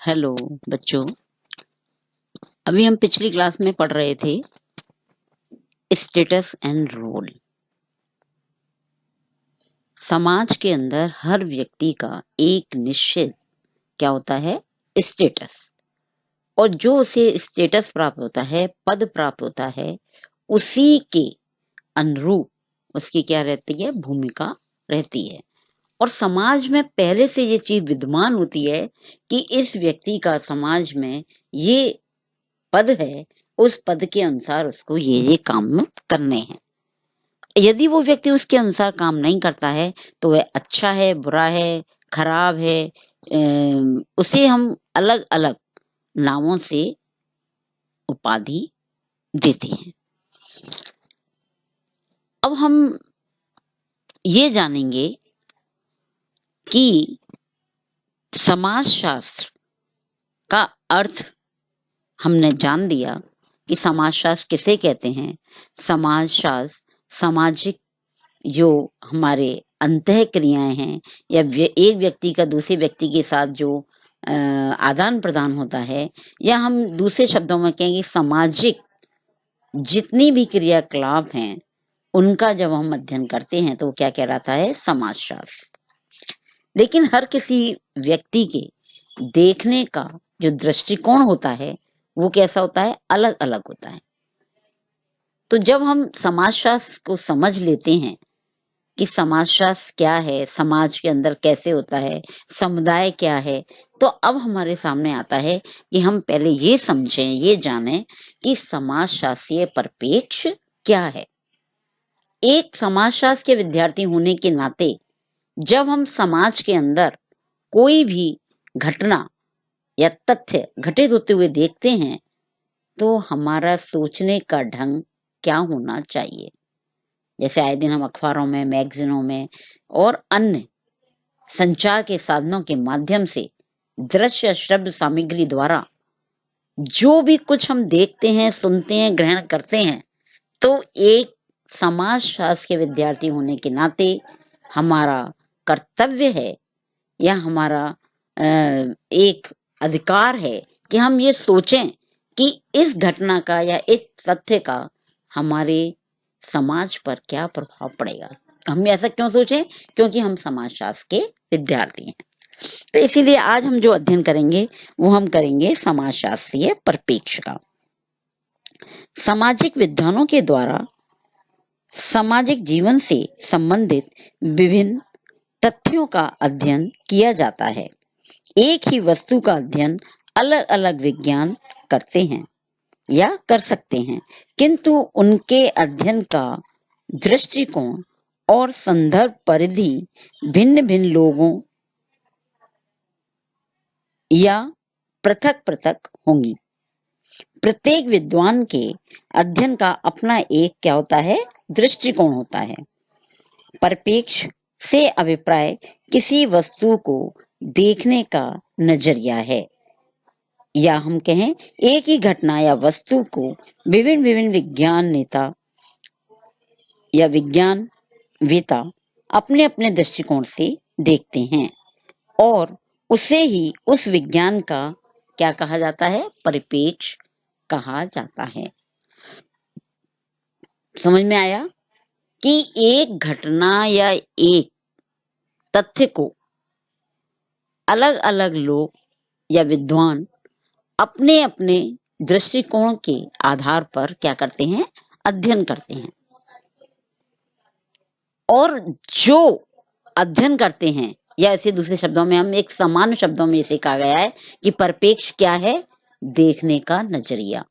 Hello बच्चों, अभी हम पिछली क्लास में पढ़ रहे थे स्टेटस एंड रोल। समाज के अंदर हर व्यक्ति का एक निश्चित क्या होता है, स्टेटस। और जो उसे स्टेटस प्राप्त होता है, पद प्राप्त होता है, उसी के अनुरूप उसकी क्या रहती है, भूमिका रहती है। और समाज में पहले से ये चीज विद्यमान होती है कि इस व्यक्ति का समाज में ये पद है, उस पद के अनुसार उसको ये काम करने हैं। यदि वो व्यक्ति उसके अनुसार काम नहीं करता है तो वह अच्छा है, बुरा है, खराब है, उसे हम अलग अलग नामों से उपाधि देते हैं। अब हम ये जानेंगे कि समाजशास्त्र का अर्थ हमने जान लिया कि समाजशास्त्र किसे कहते हैं। समाजशास्त्र सामाजिक जो हमारे अंतः क्रियाएं हैं या एक व्यक्ति का दूसरे व्यक्ति के साथ जो आदान प्रदान होता है, या हम दूसरे शब्दों में कहेंगे सामाजिक जितनी भी क्रियाकलाप हैं उनका जब हम अध्ययन करते हैं तो क्या कहलाता है, समाजशास्त्र। लेकिन हर किसी व्यक्ति के देखने का जो दृष्टिकोण होता है वो कैसा होता है, अलग अलग होता है। तो जब हम समाजशास्त्र को समझ लेते हैं कि समाजशास्त्र क्या है, समाज के अंदर कैसे होता है, समुदाय क्या है, तो अब हमारे सामने आता है कि हम पहले ये समझें, ये जानें कि समाजशास्त्रीय परिप्रेक्ष्य क्या है। एक समाजशास्त्र के विद्यार्थी होने के नाते जब हम समाज के अंदर कोई भी घटना या तथ्य घटित होते हुए देखते हैं तो हमारा सोचने का ढंग क्या होना चाहिए। जैसे आए दिन हम अखबारों में, मैगजीनों में और अन्य संचार के साधनों के माध्यम से दृश्य श्रव्य सामग्री द्वारा जो भी कुछ हम देखते हैं, सुनते हैं, ग्रहण करते हैं, तो एक समाजशास्त्र के विद्यार्थी होने के नाते हमारा कर्तव्य है या हमारा एक अधिकार है कि हम ये सोचें कि इस घटना का या इस तथ्य का हमारे समाज पर क्या प्रभाव पड़ेगा। हम ऐसा क्यों सोचें, क्योंकि हम समाजशास्त्र के विद्यार्थी हैं। तो इसीलिए आज हम जो अध्ययन करेंगे वो हम करेंगे समाजशास्त्रीय परिप्रेक्ष्य का। सामाजिक विद्वानों के द्वारा सामाजिक जीवन से संबंधित विभिन्न तथ्यों का अध्ययन किया जाता है। एक ही वस्तु का अध्ययन अलग अलग विज्ञान करते हैं या कर सकते हैं, किंतु उनके अध्ययन का दृष्टिकोण और संदर्भ परिधि भिन्न भिन्न लोगों या पृथक पृथक होंगी। प्रत्येक विद्वान के अध्ययन का अपना एक क्या होता है, दृष्टिकोण होता है। परिप्रेक्ष्य से अभिप्राय किसी वस्तु को देखने का नजरिया है, या हम कहें एक ही घटना या वस्तु को विभिन्न विभिन्न विज्ञान नेता या विज्ञानवेता अपने अपने दृष्टिकोण से देखते हैं और उसे ही उस विज्ञान का क्या कहा जाता है, परिप्रेक्ष्य कहा जाता है। समझ में आया कि एक घटना या एक तथ्य को अलग अलग लोग या विद्वान अपने अपने दृष्टिकोण के आधार पर क्या करते हैं, अध्ययन करते हैं। और जो अध्ययन करते हैं, या ऐसे दूसरे शब्दों में हम एक सामान्य शब्दों में इसे कहा गया है कि परिप्रेक्ष्य क्या है, देखने का नजरिया।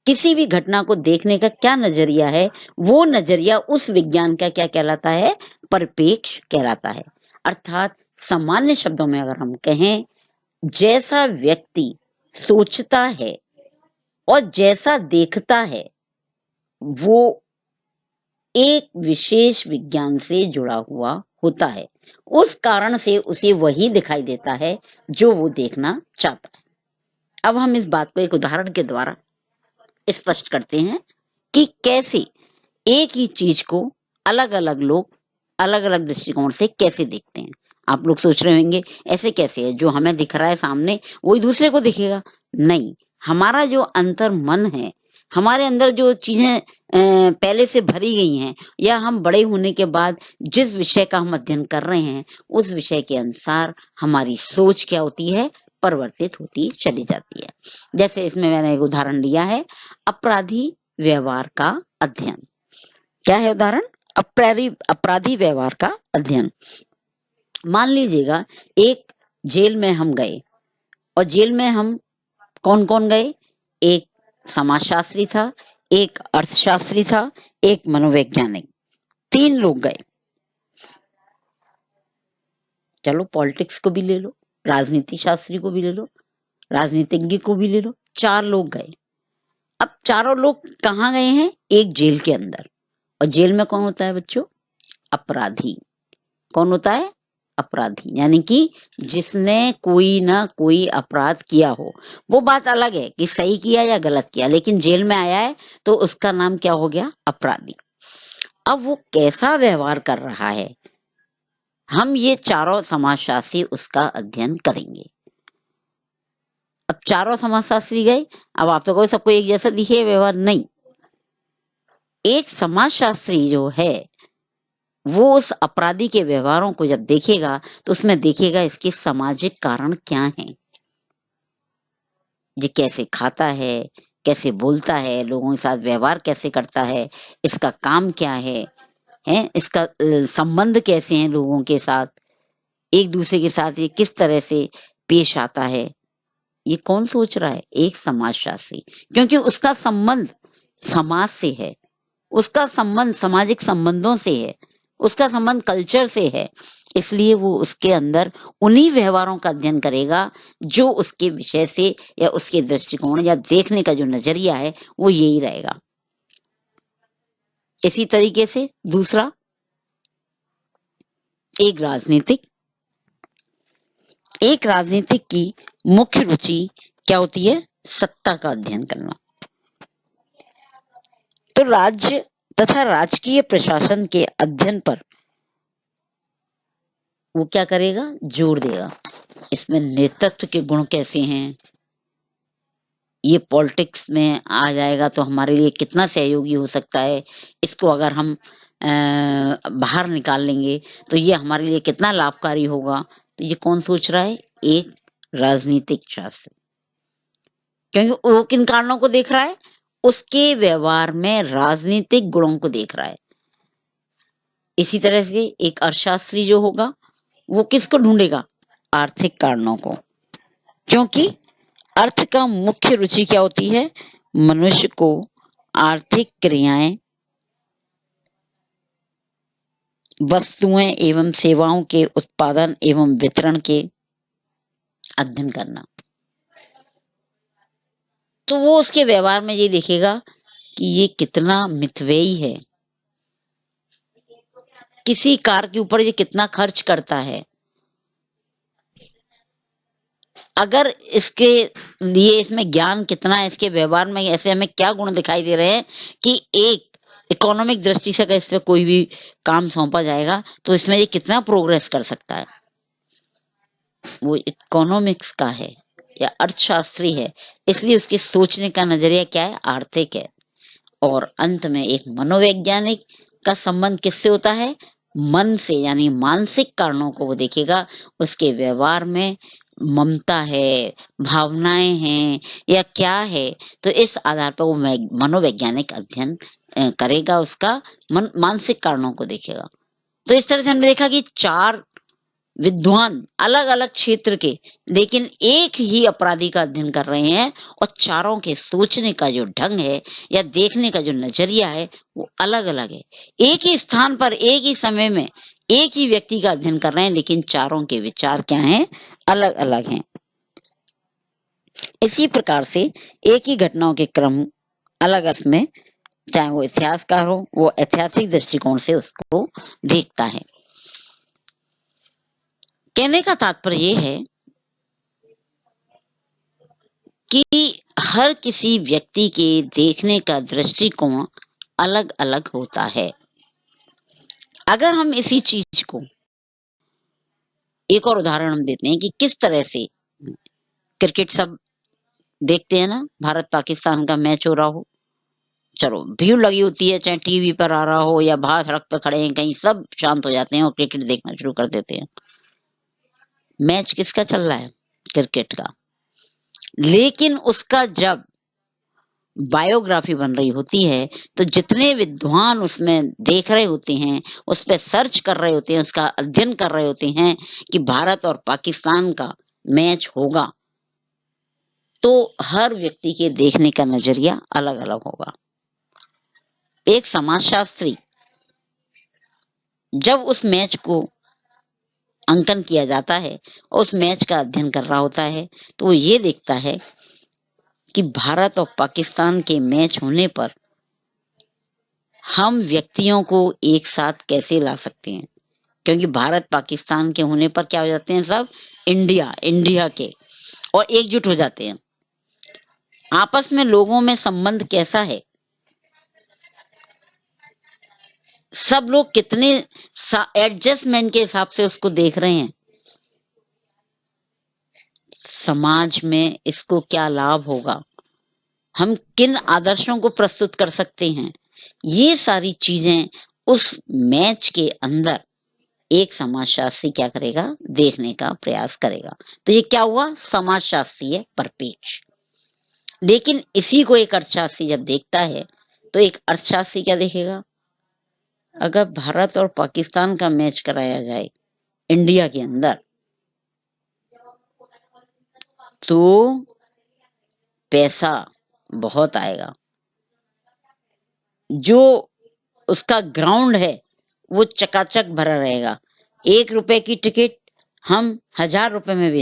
किसी भी घटना को देखने का क्या नजरिया है, वो नजरिया उस विज्ञान का क्या कहलाता है, परिप्रेक्ष्य कहलाता है। अर्थात सामान्य शब्दों में अगर हम कहें, जैसा व्यक्ति सोचता है और जैसा देखता है वो एक विशेष विज्ञान से जुड़ा हुआ होता है। उस कारण से उसे वही दिखाई देता है जो वो देखना चाहता है। अब हम इस बात को एक उदाहरण के द्वारा स्पष्ट करते हैं कि कैसे एक ही चीज को अलग अलग लोग अलग अलग दृष्टिकोण से कैसे देखते हैं। आप लोग सोच रहे होंगे ऐसे कैसे है, जो हमें दिख रहा है सामने वही दूसरे को दिखेगा? नहीं, हमारा जो अंतर मन है, हमारे अंदर जो चीजें पहले से भरी गई हैं या हम बड़े होने के बाद जिस विषय का हम अध्ययन कर रहे हैं उस विषय के अनुसार हमारी सोच क्या होती है, परिवर्तित होती चली जाती है। जैसे इसमें मैंने एक उदाहरण लिया है, अपराधी व्यवहार का अध्ययन। क्या है उदाहरण? अपराधी व्यवहार का अध्ययन। मान लीजिएगा एक जेल में हम गए और जेल में हम कौन कौन गए? एक समाजशास्त्री था, एक अर्थशास्त्री था, एक मनोवैज्ञानिक, 3 लोग गए। चलो पॉलिटिक्स को भी ले लो, राजनीति शास्त्री को भी ले लो, राजनीतिज्ञ को भी ले लो, 4 लोग गए। अब चारों लोग कहाँ गए हैं? एक जेल के अंदर। और जेल में कौन होता है बच्चों? अपराधी। कौन होता है? अपराधी, यानी कि जिसने कोई ना कोई अपराध किया हो। वो बात अलग है कि सही किया या गलत किया, लेकिन जेल में आया है तो उसका नाम क्या हो गया? अपराधी। अब वो कैसा व्यवहार कर रहा है, हम ये चारों समाजशास्त्री उसका अध्ययन करेंगे। अब चारों समाजशास्त्री गए, अब आप तो कोई सबको एक जैसा दिखे व्यवहार? नहीं। एक समाजशास्त्री जो है वो उस अपराधी के व्यवहारों को जब देखेगा तो उसमें देखेगा इसके सामाजिक कारण क्या हैं। ये कैसे खाता है, कैसे बोलता है, लोगों के साथ व्यवहार कैसे करता है, इसका काम क्या है, इसका संबंध कैसे हैं लोगों के साथ, एक दूसरे के साथ ये किस तरह से पेश आता है। ये कौन सोच रहा है? एक समाजशास्त्री, क्योंकि उसका संबंध समाज से है, उसका संबंध सामाजिक संबंधों से है, उसका संबंध कल्चर से है, इसलिए वो उसके अंदर उन्हीं व्यवहारों का अध्ययन करेगा जो उसके विषय से या उसके दृष्टिकोण या देखने का जो नजरिया है वो यही रहेगा। इसी तरीके से दूसरा, एक राजनीतिक की मुख्य रुचि क्या होती है? सत्ता का अध्ययन करना। तो राज्य तथा राजकीय प्रशासन के अध्ययन पर वो क्या करेगा? जोर देगा। इसमें नेतृत्व के गुण कैसे हैं, ये पॉलिटिक्स में आ जाएगा तो हमारे लिए कितना सहयोगी हो सकता है, इसको अगर हम बाहर निकाल लेंगे तो ये हमारे लिए कितना लाभकारी होगा। तो ये कौन सोच रहा है? एक राजनीतिक शास्त्र। क्योंकि वो किन कारणों को देख रहा है? उसके व्यवहार में राजनीतिक गुणों को देख रहा है। इसी तरह से एक अर्थशास्त्री जो होगा वो किसको ढूंढेगा? आर्थिक कारणों को। क्योंकि अर्थ का मुख्य रुचि क्या होती है? मनुष्य को आर्थिक क्रियाएं, वस्तुएं एवं सेवाओं के उत्पादन एवं वितरण के अध्ययन करना। तो वो उसके व्यवहार में ये देखेगा कि ये कितना मितव्ययी है, किसी कार के ऊपर ये कितना खर्च करता है, अगर इसके लिए इसमें ज्ञान कितना है, इसके व्यवहार में ऐसे हमें क्या गुण दिखाई दे रहे हैं कि एक इकोनॉमिक दृष्टि से अगर इस पे कोई भी काम सौंपा जाएगा तो इसमें ये कितना प्रोग्रेस कर सकता है। वो इकोनॉमिक्स का है या अर्थशास्त्री है, इसलिए उसके सोचने का नजरिया क्या है? आर्थिक है। और अंत में एक मनोवैज्ञानिक का संबंध किससे होता है? मन से, यानी मानसिक कारणों को वो देखेगा, उसके व्यवहार में ममता है, भावनाएं हैं या क्या है। तो इस आधार पर वो मनोवैज्ञानिक अध्ययन करेगा, उसका मानसिक कारणों को देखेगा। तो इस तरह से हमने देखा कि 4 विद्वान अलग अलग क्षेत्र के लेकिन एक ही अपराधी का अध्ययन कर रहे हैं और चारों के सोचने का जो ढंग है या देखने का जो नजरिया है वो अलग अलग है। एक ही स्थान पर एक ही समय में एक ही व्यक्ति का अध्ययन कर रहे हैं, लेकिन चारों के विचार क्या हैं? अलग अलग हैं। इसी प्रकार से एक ही घटनाओं के क्रम अलग में, चाहे वो इतिहासकार हो, वो ऐतिहासिक दृष्टिकोण से उसको देखता है। कहने का तात्पर्य ये है कि हर किसी व्यक्ति के देखने का दृष्टिकोण अलग अलग होता है। अगर हम इसी चीज को एक और उदाहरण हम देते हैं कि किस तरह से क्रिकेट सब देखते हैं ना, भारत पाकिस्तान का मैच हो रहा हो, चलो भीड़ लगी होती है, चाहे टीवी पर आ रहा हो या बाहर सड़क पे खड़े हैं कहीं, सब शांत हो जाते हैं और क्रिकेट देखना शुरू कर देते हैं। मैच किसका चल रहा है? क्रिकेट का। लेकिन उसका जब बायोग्राफी बन रही होती है, तो जितने विद्वान उसमें देख रहे होते हैं, उस पे सर्च कर रहे होते हैं, उसका अध्ययन कर रहे होते हैं कि भारत और पाकिस्तान का मैच होगा, तो हर व्यक्ति के देखने का नजरिया अलग-अलग होगा। एक समाजशास्त्री जब उस मैच को अंकन किया जाता है और उस मैच का अध्ययन कर रहा होता है, तो वो ये देखता है कि भारत और पाकिस्तान के मैच होने पर हम व्यक्तियों को एक साथ कैसे ला सकते हैं, क्योंकि भारत पाकिस्तान के होने पर क्या हो जाते हैं सब? इंडिया के, और एकजुट हो जाते हैं। आपस में लोगों में संबंध कैसा है? सब लोग कितने एडजस्टमेंट के हिसाब से उसको देख रहे हैं। समाज में इसको क्या लाभ होगा, हम किन आदर्शों को प्रस्तुत कर सकते हैं, ये सारी चीजें उस मैच के अंदर एक समाजशास्त्री क्या करेगा? देखने का प्रयास करेगा। तो ये क्या हुआ? समाजशास्त्रीय परिप्रेक्ष्य। लेकिन इसी को एक अर्थशास्त्री जब देखता है, तो एक अर्थशास्त्री क्या देखेगा? अगर भारत और पाकिस्तान का मैच कराया जाए इंडिया के अंदर, तो पैसा बहुत आएगा। जो उसका ग्राउंड है, वो चकाचक भरा रहेगा। ₹1 की टिकट हम ₹1000 में बेच